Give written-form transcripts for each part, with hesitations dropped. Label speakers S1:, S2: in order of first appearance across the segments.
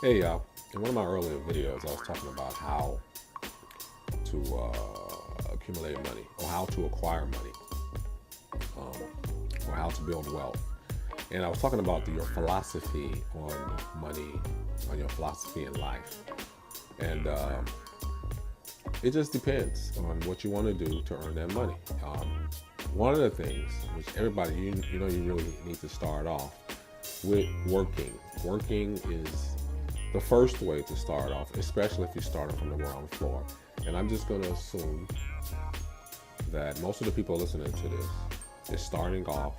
S1: Hey, in one of my earlier videos, I was talking about how to accumulate money, or how to acquire money, or how to build wealth. And I was talking about your philosophy on money, on your philosophy in life. And it just depends on what you want to do to earn that money. One of the things which everybody, you really need to start off with working. Working is the first way to start off, especially if you start from the ground floor. And I'm just going to assume that most of the people listening to this is starting off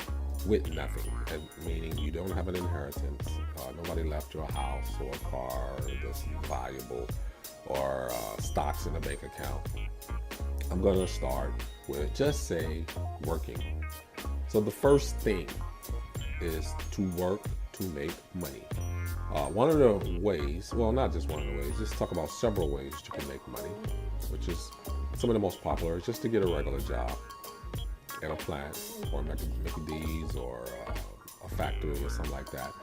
S1: with nothing, and meaning you don't have an inheritance. Nobody left you a house or a car that's valuable, or stocks in a bank account. I'm going to start with just say working. So the first thing is to work to make money. One of the ways, well, not just one of the ways, just talk about several ways you can make money, which is some of the most popular, is just to get a regular job at a plant or Mickey D's or a factory or something like that,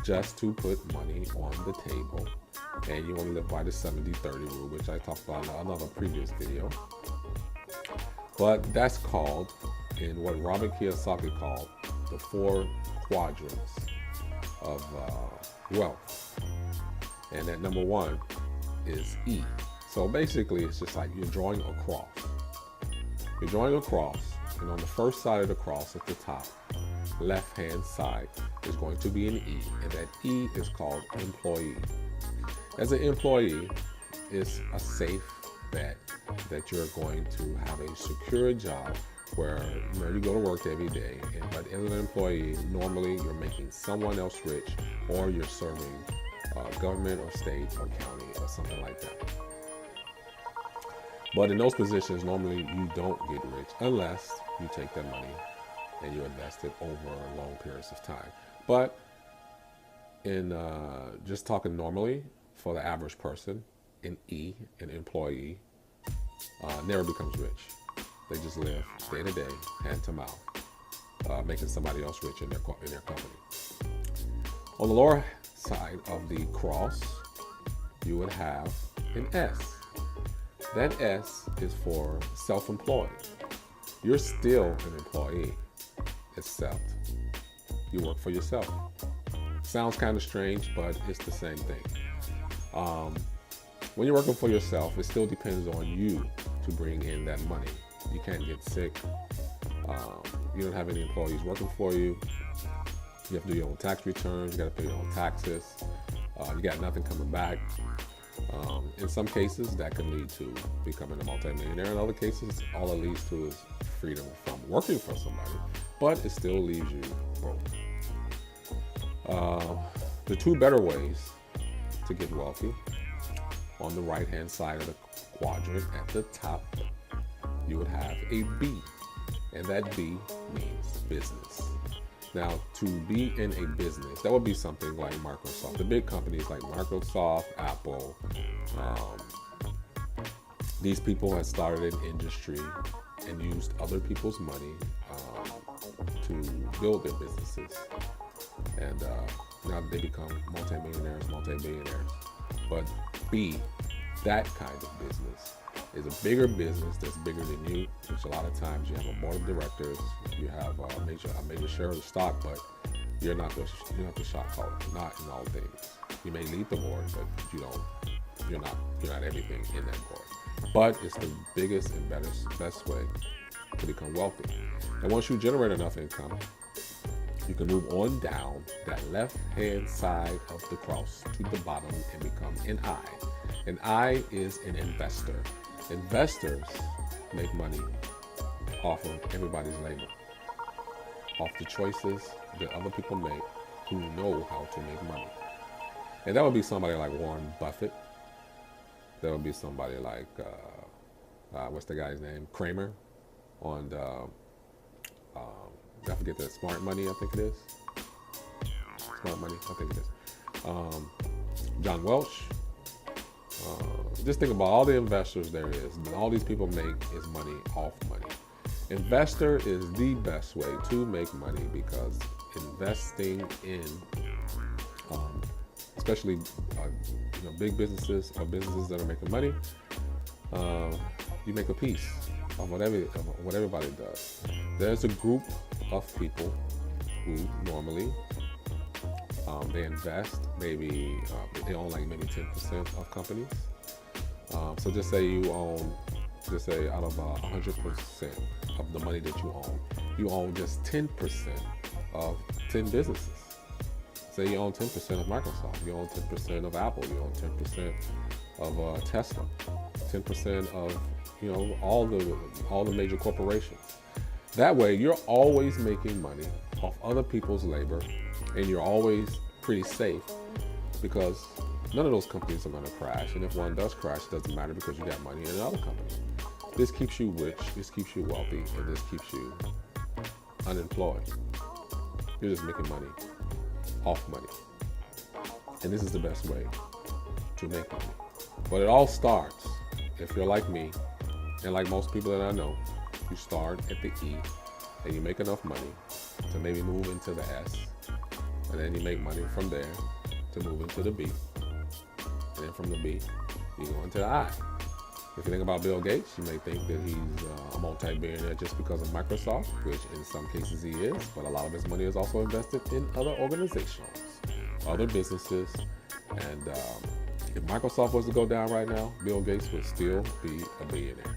S1: just to put money on the table. And you want to live by the 70-30 rule, which I talked about in another previous video. But that's called, in what Robert Kiyosaki called, the 4 quadrants of wealth. And that number 1 is E. So basically, it's just like you're drawing a cross. You're drawing a cross, and on the first side of the cross at the top, left-hand side, is going to be an E, and that E is called employee. As an employee, it's a safe bet that you're going to have a secure job where you go to work every day, but as an employee, normally you're making someone else rich, or you're serving government or state or county or something like that. But in those positions, normally you don't get rich unless you take that money and you invest it over long periods of time. But in just talking normally, for the average person, an E, an employee, never becomes rich. They just live day to day, hand to mouth, making somebody else rich in their company. On the lower side of the cross, you would have an S. That S is for self-employed. You're still an employee, except you work for yourself. Sounds kind of strange, but it's the same thing. When you're working for yourself, it still depends on you to bring in that money. You can't get sick. You don't have any employees working for you. You have to do your own tax returns. You got to pay your own taxes. You got nothing coming back. In some cases, that can lead to becoming a multimillionaire. In other cases, all it leads to is freedom from working for somebody, but it still leaves you broke. The 2 better ways to get wealthy: on the right-hand side of the quadrant at the top, you would have a B, and that B means business. Now, to be in a business, that would be something like Microsoft. The big companies like Microsoft, Apple, these people have started an industry and used other people's money to build their businesses. And now they become multimillionaires, multi-billionaires. But B, that kind of business, is a bigger business that's bigger than you, which a lot of times you have a board of directors, you have a major share of the stock, but you're not the shot caller, not in all things. You may lead the board, but you're not everything in that board. But it's the biggest and best way to become wealthy. And once you generate enough income, you can move on down that left-hand side of the cross to the bottom and become an I. An I is an investor. Investors make money off of everybody's labor, off the choices that other people make who know how to make money. And that would be somebody like Warren Buffett. That would be somebody like, what's the guy's name? Kramer on I forget that, Smart Money, I think it is. Smart Money, I think it is. John Welch. Just think about all the investors there is. All these people make is money off money. Investor is the best way to make money because investing in especially big businesses or businesses that are making money. You make a piece of what everybody does. There's a group of people who normally they invest, maybe they own like maybe 10% of companies. So just say you own, just say out of 100% of the money that you own just 10% of 10 businesses. Say you own 10% of Microsoft, you own 10% of Apple, you own 10% of Tesla, 10% of all the major corporations. That way, you're always making money off other people's labor, and you're always pretty safe because none of those companies are going to crash. And if one does crash, it doesn't matter because you got money in another company. This keeps you rich, this keeps you wealthy, and this keeps you unemployed. You're just making money off money. And this is the best way to make money. But it all starts, if you're like me, and like most people that I know, you start at the E, and you make enough money to maybe move into the S, and then you make money from there to move into the B, and then from the B, you go into the I. If you think about Bill Gates, you may think that he's a multi-billionaire just because of Microsoft, which in some cases he is, but a lot of his money is also invested in other organizations, other businesses, and if Microsoft was to go down right now, Bill Gates would still be a billionaire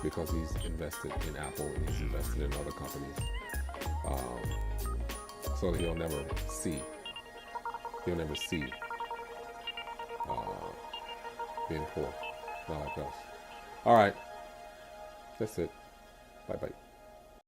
S1: because he's invested in Apple and he's invested in other companies. So that he'll never see being poor, not like us. All right, that's it. Bye-bye.